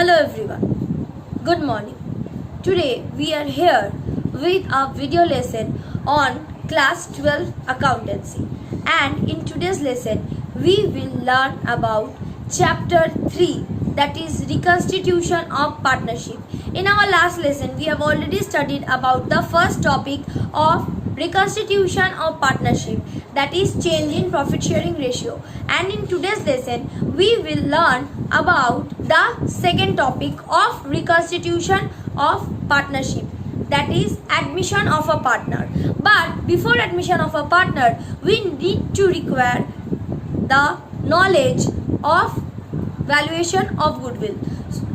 Hello everyone, good morning. Today we are here with a video lesson on class 12 accountancy, and in today's lesson we will learn about chapter 3, that is reconstitution of partnership. In our last lesson we have already studied about the first topic of reconstitution of partnership, that is change in profit sharing ratio, and in today's lesson we will learn about the second topic of reconstitution of partnership, that is admission of a partner. But before admission of a partner we need to require the knowledge of valuation of goodwill,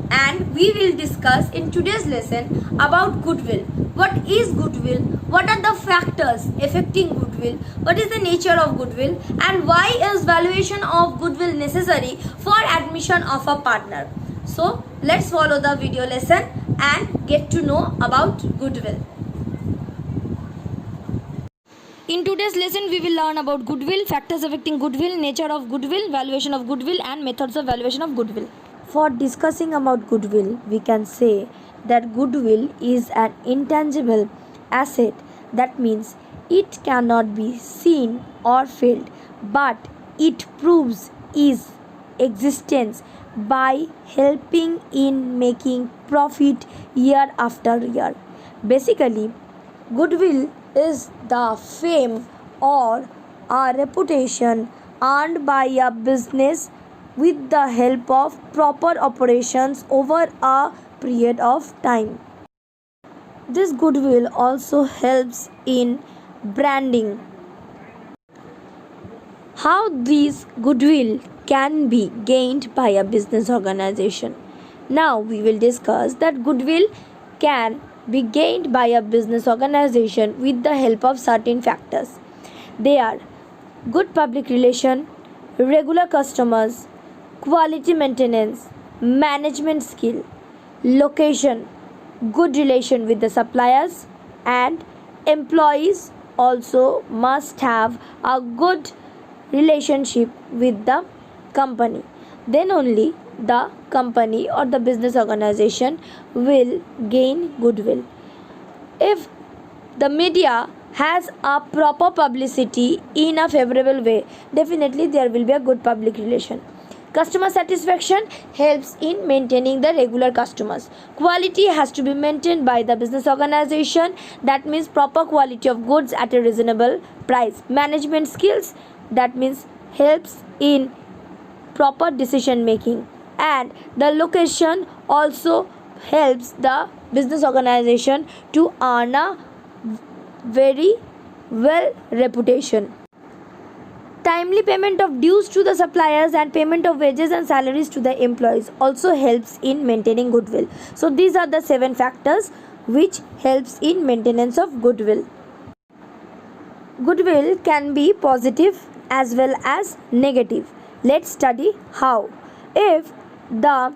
and we will discuss in today's lesson about goodwill. What is goodwill? What are the factors affecting goodwill? What is the nature of goodwill? And why is valuation of goodwill necessary for admission of a partner? So let's follow the video lesson and get to know about goodwill. In today's lesson we will learn about goodwill, factors affecting goodwill, nature of goodwill, valuation of goodwill, and methods of valuation of goodwill. For discussing about goodwill, we can say that goodwill is an intangible asset. That means it cannot be seen or felt, but it proves its existence by helping in making profit year after year. Basically, goodwill is the fame or a reputation earned by a business with the help of proper operations over a period of time. This goodwill also helps in branding. How this goodwill can be gained by a business organization. Now we will discuss that goodwill can be gained by a business organization with the help of certain factors. They are good public relation, regular customers, quality maintenance, management skill, location, good relation with the suppliers, and employees also must have a good relationship with the company. Then only the company or the business organization will gain goodwill. If the media has a proper publicity in a favorable way, definitely there will be a good public relation. Customer satisfaction helps in maintaining the regular customers. Quality has to be maintained by the business organization. That means proper quality of goods at a reasonable price. Management skills, that means helps in proper decision making. And the location also helps the business organization to earn a very well reputation. Timely payment of dues to the suppliers and payment of wages and salaries to the employees also helps in maintaining goodwill. So these are the 7 factors which helps in maintenance of goodwill. Goodwill can be positive as well as negative. Let's study how. If the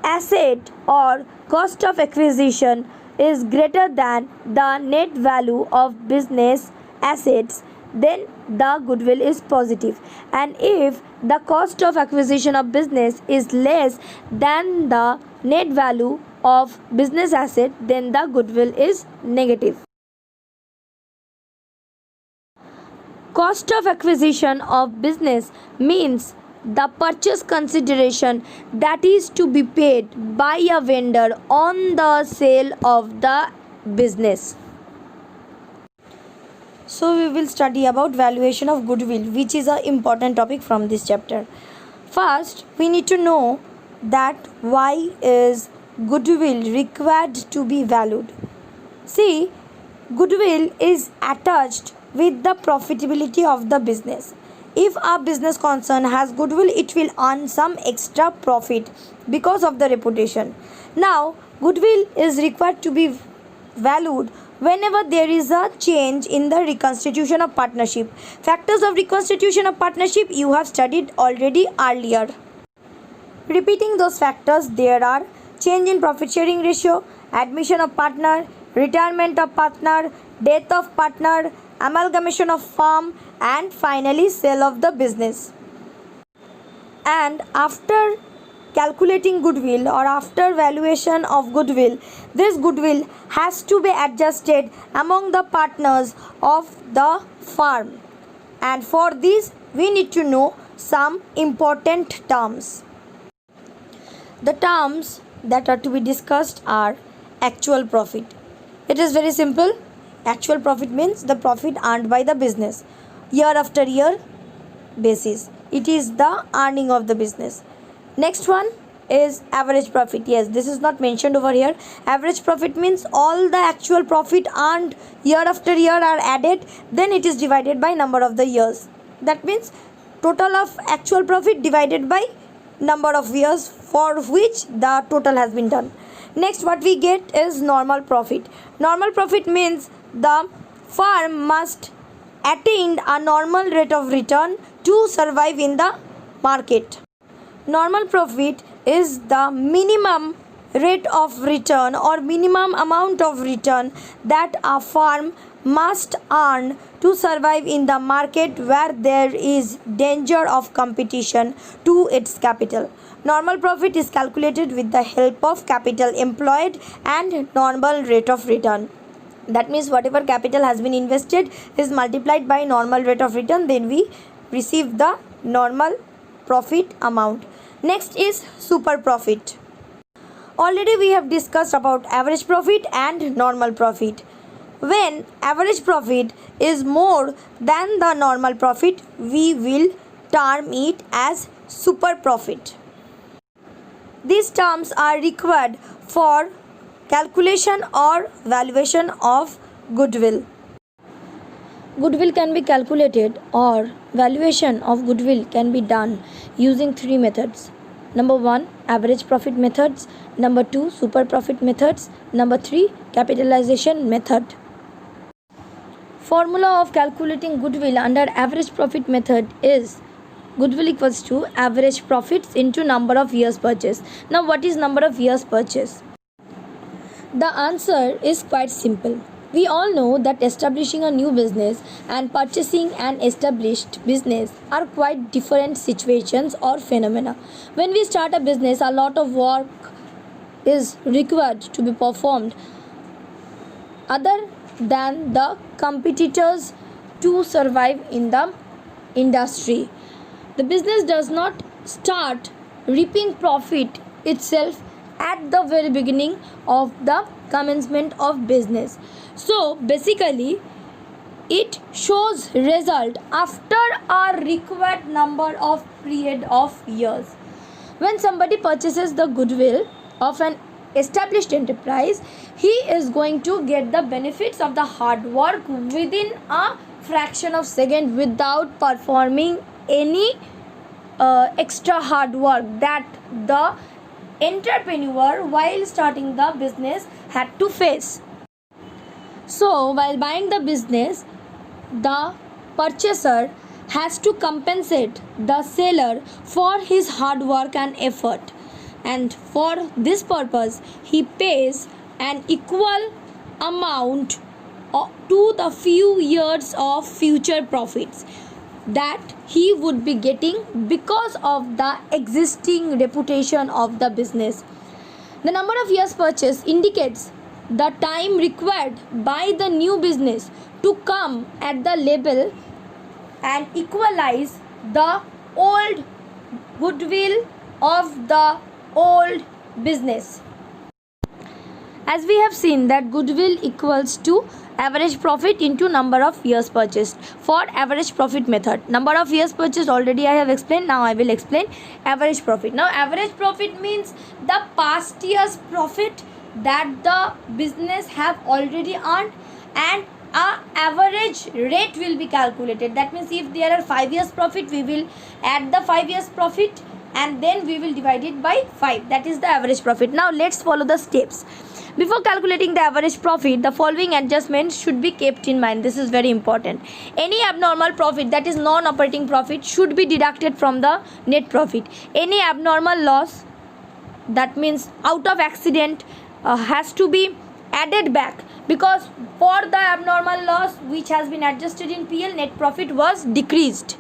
asset or cost of acquisition is greater than the net value of business assets, then the goodwill is positive, and if the cost of acquisition of business is less than the net value of business asset, then the goodwill is negative. Cost of acquisition of business means the purchase consideration that is to be paid by a vendor on the sale of the business. So we will study about valuation of goodwill, which is an important topic from this chapter. First, we need to know that why is goodwill required to be valued. See, goodwill is attached with the profitability of the business. If a business concern has goodwill, it will earn some extra profit because of the reputation. Now, goodwill is required to be valued whenever there is a change in the reconstitution of partnership. Factors of reconstitution of partnership you have studied already earlier. Repeating those factors, there are change in profit sharing ratio, admission of partner, retirement of partner, death of partner, amalgamation of firm, and finally sale of the business. And after calculating goodwill or after valuation of goodwill, this goodwill has to be adjusted among the partners of the firm. And for this, we need to know some important terms. The terms that are to be discussed are actual profit. It is very simple. Actual profit means the profit earned by the business year after year basis. It is the earning of the business. Next one is average profit. Yes, this is not mentioned over here. Average profit means all the actual profit earned year after year are added, then it is divided by number of the years. That means total of actual profit divided by number of years for which the total has been done. Next, what we get is normal profit. Normal profit means the firm must attain a normal rate of return to survive in the market. Normal profit is the minimum rate of return or minimum amount of return that a firm must earn to survive in the market where there is danger of competition to its capital. Normal profit is calculated with the help of capital employed and normal rate of return. That means whatever capital has been invested is multiplied by normal rate of return, then we receive the normal profit amount. Next is super profit. Already we have discussed about average profit and normal profit. When average profit is more than the normal profit, we will term it as super profit. These terms are required for calculation or valuation of goodwill. Goodwill can be calculated or valuation of goodwill can be done using three methods. Number 1, average profit methods. Number 2, super profit methods. Number 3, capitalization method. Formula of calculating goodwill under average profit method is goodwill equals to average profits into number of years purchased. Now what is number of years purchased? The answer is quite simple. We all know that establishing a new business and purchasing an established business are quite different situations or phenomena. When we start a business, a lot of work is required to be performed other than the competitors to survive in the industry. The business does not start reaping profit itself at the very beginning of the commencement of business. So basically it shows result after a required number of period of years. When somebody purchases the goodwill of an established enterprise, he is going to get the benefits of the hard work within a fraction of second without performing any extra hard work that the entrepreneur while starting the business had to face. So while buying the business, the purchaser has to compensate the seller for his hard work and effort, and for this purpose he pays an equal amount to the few years of future profits that he would be getting because of the existing reputation of the business. The number of years purchase indicates the time required by the new business to come at the level and equalize the old goodwill of the old business. As we have seen that goodwill equals to average profit into number of years purchased for average profit method. Number of years purchased already I have explained. Now I will explain average profit. Now average profit means the past year's profit that the business have already earned, and a average rate will be calculated. That means if there are 5 years profit, we will add the 5 years profit and then we will divide it by 5. That is the average profit. Now let's follow the steps. Before calculating the average profit, the following adjustments should be kept in mind. This is very important. Any abnormal profit, that is non-operating profit, should be deducted from the net profit. Any abnormal loss, that means out of accident, has to be added back, because for the abnormal loss which has been adjusted in PL, net profit was decreased.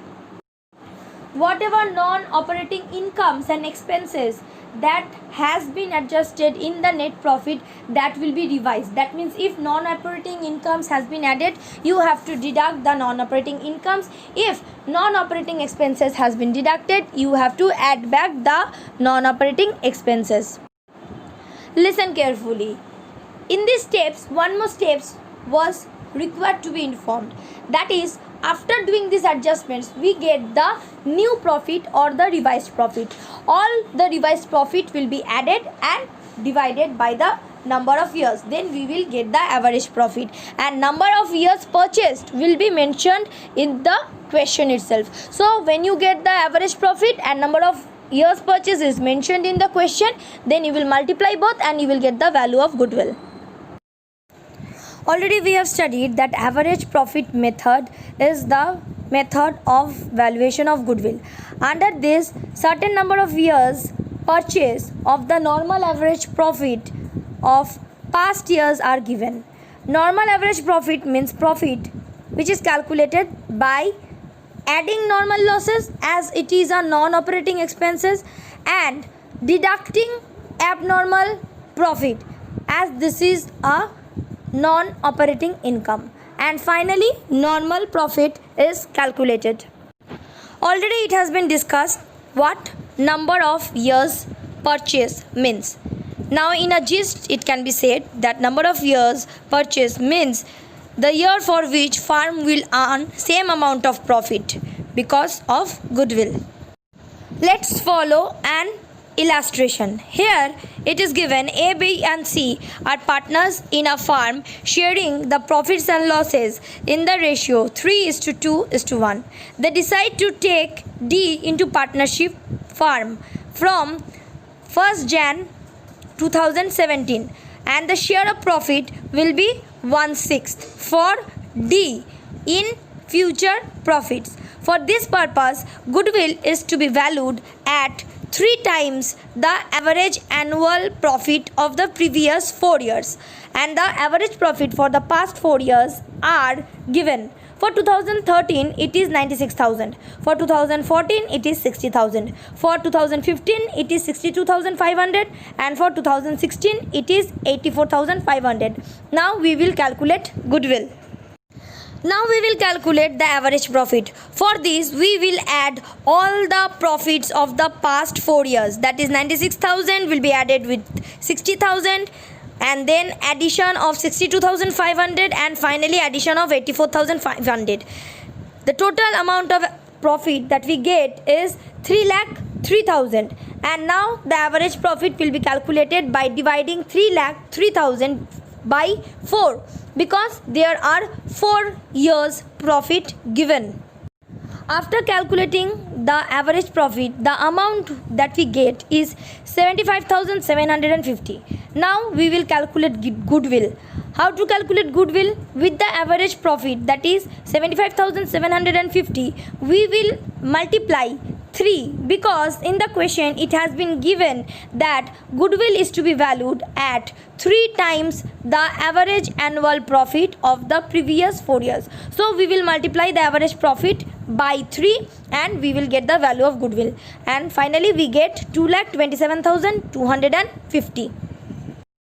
Whatever non-operating incomes and expenses that has been adjusted in the net profit, that will be revised. That means if non-operating incomes has been added, you have to deduct the non-operating incomes. If non-operating expenses has been deducted, you have to add back the non-operating expenses. Listen carefully. In these steps, one more steps was required to be informed. That is, after doing these adjustments, we get the new profit or the revised profit. All the revised profit will be added and divided by the number of years. Then we will get the average profit, and number of years purchased will be mentioned in the question itself. So when you get the average profit and number of years purchased is mentioned in the question, then you will multiply both and you will get the value of goodwill. Already we have studied that average profit method is the method of valuation of goodwill. Under this, certain number of years purchase of the normal average profit of past years are given. Normal average profit means profit which is calculated by adding normal losses as it is a non-operating expenses and deducting abnormal profit as this is a non-operating income, and finally normal profit is calculated. Already it has been discussed what number of years purchase means. Now in a gist it can be said that number of years purchase means the year for which firm will earn same amount of profit because of goodwill. Let's follow an illustration. Here it is given A, B and C are partners in a firm sharing the profits and losses in the ratio 3:2:1. They decide to take D into partnership firm from 1st Jan 2017 and the share of profit will be 1/6 for D in future profits. For this purpose, goodwill is to be valued at 3 times the average annual profit of the previous 4 years, and the average profit for the past 4 years are given. For 2013 it is 96,000, for 2014 it is 60,000, for 2015 it is 62,500, and for 2016 it is 84,500. Now we will calculate goodwill. Now we will calculate the average profit. For this we will add all the profits of the past 4 years, that is 96,000 will be added with 60,000 and then addition of 62,500 and finally addition of 84,500. The total amount of profit that we get is 3,03,000, and now the average profit will be calculated by dividing 3,03,000 by 4 because there are 4 years profit given. After calculating the average profit, the amount that we get is 75,750. Now we will calculate goodwill. How to calculate goodwill? With the average profit, that is 75,750, we will multiply 3 because in the question it has been given that goodwill is to be valued at 3 times the average annual profit of the previous 4 years. So we will multiply the average profit by 3 and we will get the value of goodwill, and finally we get 2,27,250.